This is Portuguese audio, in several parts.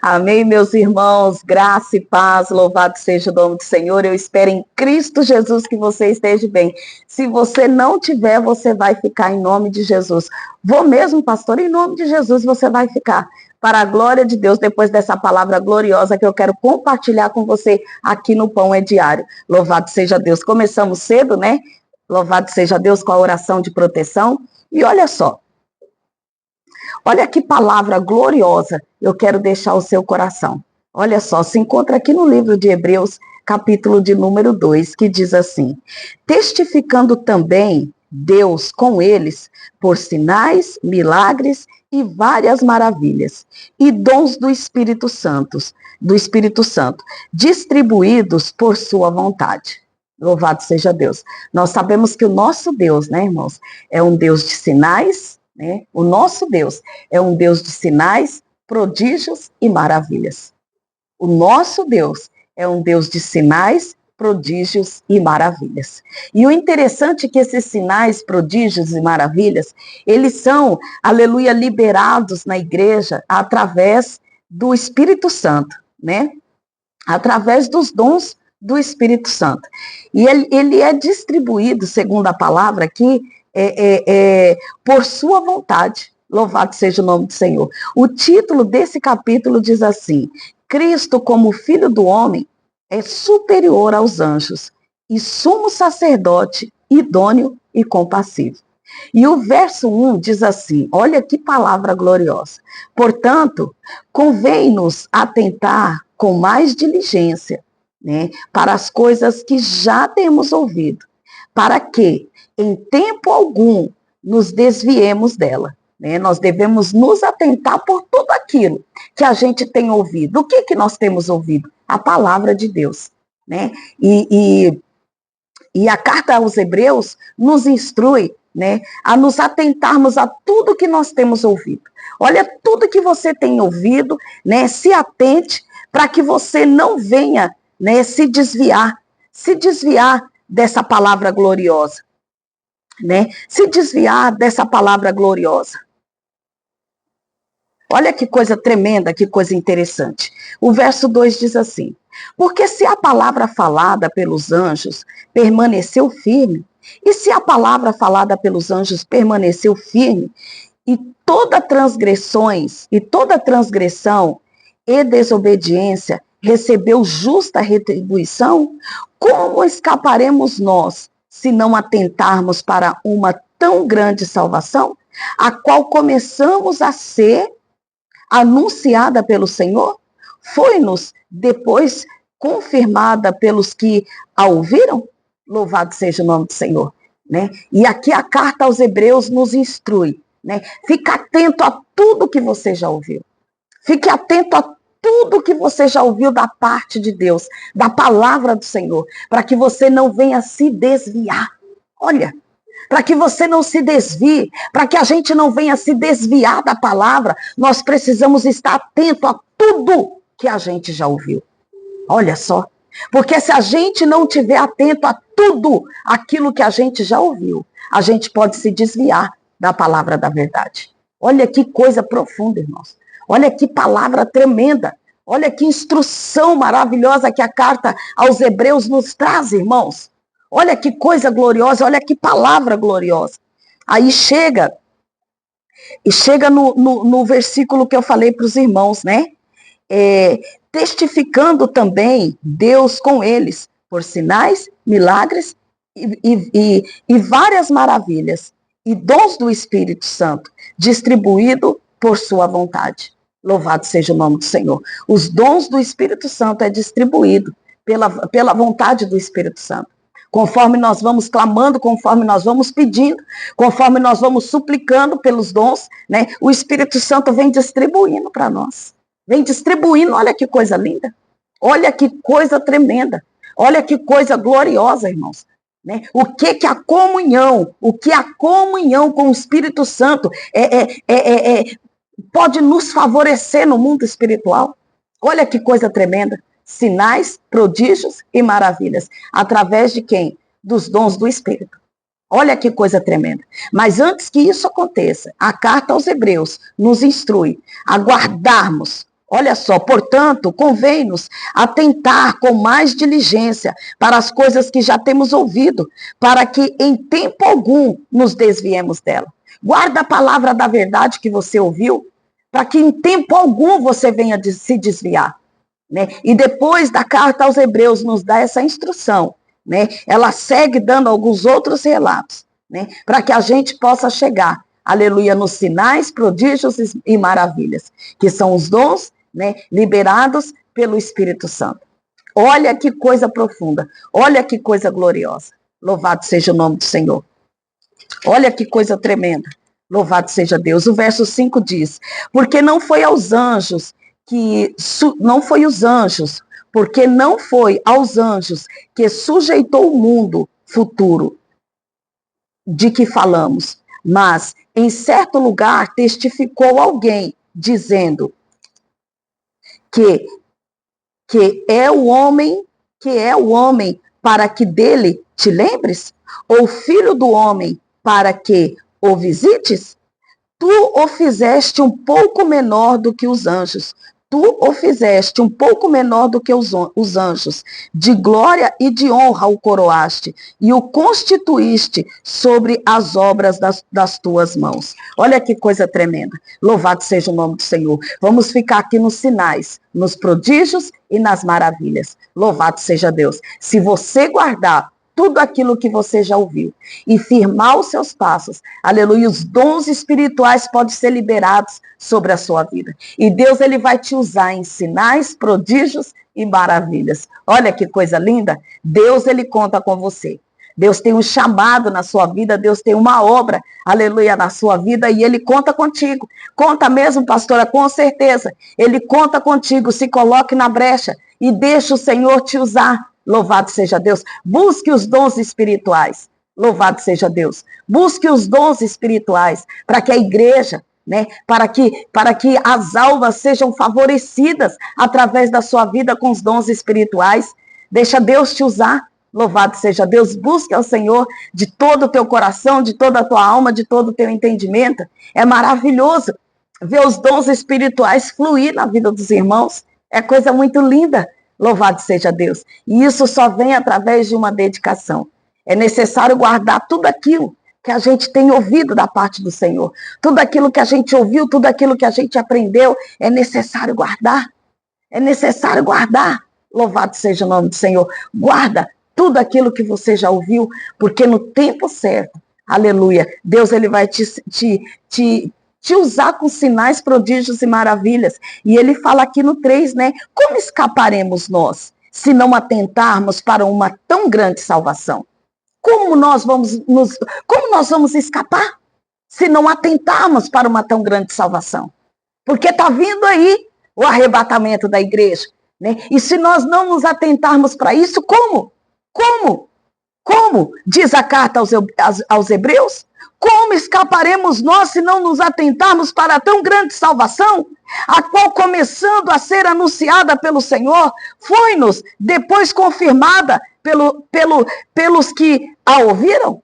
Amém, meus irmãos, graça e paz, louvado seja o nome do Senhor. Eu espero em Cristo Jesus que você esteja bem. Se você não tiver, você vai ficar em nome de Jesus. Vou mesmo, pastor, em nome de Jesus você vai ficar. Para a glória de Deus, depois dessa palavra gloriosa que eu quero compartilhar com você aqui no Pão é Diário. Louvado seja Deus. Começamos cedo, né? Louvado seja Deus com a oração de proteção. E olha só. Olha que palavra gloriosa eu quero deixar ao seu coração. Olha só, se encontra aqui no livro de Hebreus, capítulo de número 2, que diz assim: testificando também Deus com eles por sinais, milagres e várias maravilhas, e dons do Espírito Santo, distribuídos por sua vontade. Louvado seja Deus. Nós sabemos que o nosso Deus, né, irmãos, é um Deus de sinais, né? O nosso Deus é um Deus de sinais, prodígios e maravilhas. O nosso Deus é um Deus de sinais, prodígios e maravilhas. E o interessante é que esses sinais, prodígios e maravilhas, eles são, aleluia, liberados na igreja através do Espírito Santo, né? Através dos dons do Espírito Santo. E ele é distribuído, segundo a palavra aqui, por sua vontade. Louvado seja o nome do Senhor. O título desse capítulo diz assim: Cristo, como Filho do Homem, é superior aos anjos e sumo sacerdote, idôneo e compassivo. E o verso 1 diz assim, olha que palavra gloriosa: portanto, convém-nos atentar com mais diligência, né, para as coisas que já temos ouvido, para que, em tempo algum, nos desviemos dela. Né? Nós devemos nos atentar por tudo aquilo que a gente tem ouvido. O que nós temos ouvido? A palavra de Deus. Né? E a carta aos Hebreus nos instrui, né, a nos atentarmos a tudo que nós temos ouvido. Olha, tudo que você tem ouvido, né, se atente para que você não venha, né, se desviar dessa palavra gloriosa. Né? Se desviar dessa palavra gloriosa. Olha que coisa tremenda, que coisa interessante. O verso 2 diz assim: porque se a palavra falada pelos anjos permaneceu firme, e se a palavra falada pelos anjos permaneceu firme, e toda transgressão e desobediência recebeu justa retribuição, como escaparemos nós se não atentarmos para uma tão grande salvação, a qual começamos a ser anunciada pelo Senhor? Foi-nos depois confirmada pelos que a ouviram? Louvado seja o nome do Senhor. Né? E aqui a carta aos Hebreus nos instrui. Né? Fique atento a tudo que você já ouviu. Fique atento a tudo que você já ouviu da parte de Deus, da palavra do Senhor, para que você não venha se desviar. Olha, para que você não se desvie, para que a gente não venha se desviar da palavra, nós precisamos estar atento a tudo que a gente já ouviu. Olha só, porque se a gente não estiver atento a tudo aquilo que a gente já ouviu, a gente pode se desviar da palavra da verdade. Olha que coisa profunda, irmãos. Olha que palavra tremenda. Olha que instrução maravilhosa que a carta aos Hebreus nos traz, irmãos. Olha que coisa gloriosa, olha que palavra gloriosa. Aí chega no versículo que eu falei para os irmãos, né? Testificando também Deus com eles, por sinais, milagres e várias maravilhas, e dons do Espírito Santo, distribuído por sua vontade. Louvado seja o nome do Senhor. Os dons do Espírito Santo é distribuído pela vontade do Espírito Santo. Conforme nós vamos clamando, conforme nós vamos pedindo, conforme nós vamos suplicando pelos dons, né, o Espírito Santo vem distribuindo para nós. Vem distribuindo, olha que coisa linda. Olha que coisa tremenda. Olha que coisa gloriosa, irmãos. Né? O que a comunhão com o Espírito Santo pode nos favorecer no mundo espiritual. Olha que coisa tremenda. Sinais, prodígios e maravilhas. Através de quem? Dos dons do Espírito. Olha que coisa tremenda. Mas antes que isso aconteça, a carta aos Hebreus nos instrui a guardarmos Olha só, portanto, convém-nos atentar com mais diligência para as coisas que já temos ouvido, para que em tempo algum nos desviemos dela. Guarda a palavra da verdade que você ouviu, para que em tempo algum você venha se desviar. Né? E depois da carta aos Hebreus nos dá essa instrução. Né? Ela segue dando alguns outros relatos, né? Para que a gente possa chegar, aleluia, nos sinais, prodígios e maravilhas, que são os dons, né, liberados pelo Espírito Santo. Olha que coisa profunda, olha que coisa gloriosa. Louvado seja o nome do Senhor. Olha que coisa tremenda. Louvado seja Deus. O verso 5 diz: porque não foi aos anjos porque não foi aos anjos que sujeitou o mundo futuro de que falamos, mas em certo lugar testificou alguém dizendo que é o homem para que dele te lembres, ou filho do homem para que o visites. Tu o fizeste um pouco menor do que os anjos. Tu o fizeste um pouco menor do que os anjos. De glória e de honra o coroaste e o constituíste sobre as obras das tuas mãos. Olha que coisa tremenda. Louvado seja o nome do Senhor. Vamos ficar aqui nos sinais, nos prodígios e nas maravilhas. Louvado seja Deus. Se você guardar tudo aquilo que você já ouviu e firmar os seus passos, aleluia, os dons espirituais podem ser liberados sobre a sua vida. E Deus, ele vai te usar em sinais, prodígios e maravilhas. Olha que coisa linda. Deus, ele conta com você. Deus tem um chamado na sua vida, Deus tem uma obra, aleluia, na sua vida, e ele conta contigo. Conta mesmo, pastora, com certeza. Ele conta contigo, se coloque na brecha e deixa o Senhor te usar. Louvado seja Deus. Busque os dons espirituais. Louvado seja Deus. Busque os dons espirituais para que a igreja, né, para que as almas sejam favorecidas através da sua vida com os dons espirituais. Deixa Deus te usar. Louvado seja Deus. Busque ao Senhor de todo o teu coração, de toda a tua alma, de todo o teu entendimento. É maravilhoso ver os dons espirituais fluir na vida dos irmãos. É coisa muito linda. Louvado seja Deus. E isso só vem através de uma dedicação. É necessário guardar tudo aquilo que a gente tem ouvido da parte do Senhor. Tudo aquilo que a gente ouviu, tudo aquilo que a gente aprendeu, é necessário guardar. É necessário guardar. Louvado seja o nome do Senhor. Guarda tudo aquilo que você já ouviu, porque no tempo certo, aleluia, Deus, ele vai te usar com sinais, prodígios e maravilhas. E ele fala aqui no 3, né? Como escaparemos nós, se não atentarmos para uma tão grande salvação? Como nós vamos escapar, se não atentarmos para uma tão grande salvação? Porque está vindo aí o arrebatamento da igreja, né? E se nós não nos atentarmos para isso, como? Como? Diz a carta aos Hebreus. Como escaparemos nós se não nos atentarmos para a tão grande salvação, a qual, começando a ser anunciada pelo Senhor, foi-nos depois confirmada pelos que a ouviram?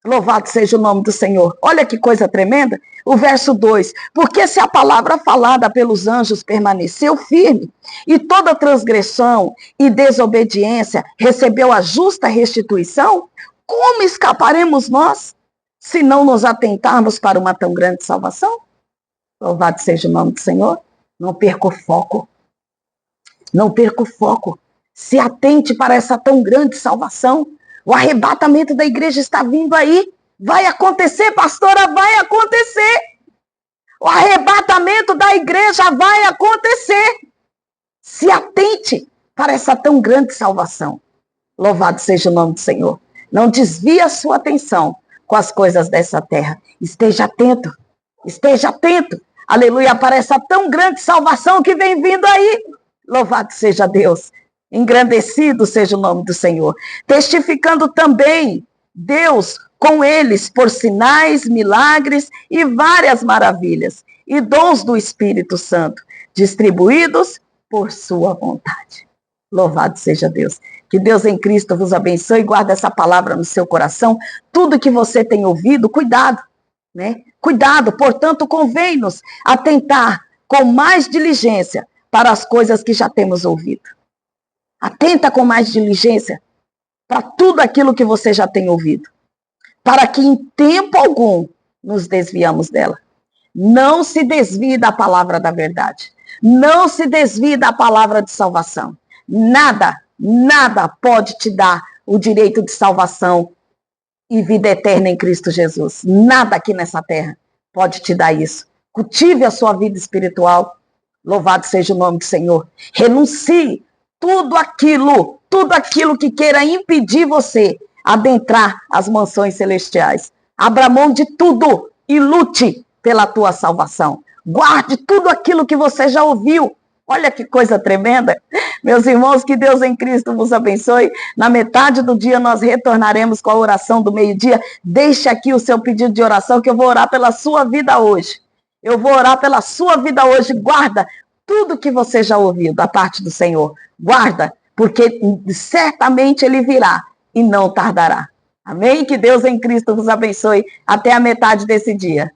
Louvado seja o nome do Senhor. Olha que coisa tremenda. O verso 2. Porque se a palavra falada pelos anjos permaneceu firme, e toda transgressão e desobediência recebeu a justa restituição, como escaparemos nós, se não nos atentarmos para uma tão grande salvação? Louvado seja o nome do Senhor. Não perca o foco. Não perca o foco. Se atente para essa tão grande salvação. O arrebatamento da igreja está vindo aí. Vai acontecer, pastora, vai acontecer. O arrebatamento da igreja vai acontecer. Se atente para essa tão grande salvação. Louvado seja o nome do Senhor. Não desvie a sua atenção com as coisas dessa terra. Esteja atento. Esteja atento. Aleluia, para essa tão grande salvação que vem vindo aí. Louvado seja Deus. Engrandecido seja o nome do Senhor. Testificando também Deus com eles por sinais, milagres e várias maravilhas e dons do Espírito Santo, distribuídos por sua vontade. Louvado seja Deus. Que Deus em Cristo vos abençoe e guarde essa palavra no seu coração. Tudo que você tem ouvido, cuidado, né? Cuidado, portanto, convém-nos atentar com mais diligência para as coisas que já temos ouvido. Atenta com mais diligência para tudo aquilo que você já tem ouvido, para que em tempo algum nos desviamos dela. Não se desvie da palavra da verdade. Não se desvie da palavra de salvação. Nada pode te dar o direito de salvação e vida eterna em Cristo Jesus. Nada aqui nessa terra pode te dar isso. Cultive a sua vida espiritual. Louvado seja o nome do Senhor. Renuncie tudo aquilo que queira impedir você adentrar as mansões celestiais. Abra mão de tudo e lute pela tua salvação. Guarde tudo aquilo que você já ouviu. Olha que coisa tremenda. Meus irmãos, que Deus em Cristo vos abençoe. Na metade do dia nós retornaremos com a oração do meio-dia. Deixe aqui o seu pedido de oração que eu vou orar pela sua vida hoje. Eu vou orar pela sua vida hoje. Guarda tudo que você já ouviu da parte do Senhor. Guarda, porque certamente Ele virá e não tardará. Amém? Que Deus em Cristo vos abençoe até a metade desse dia.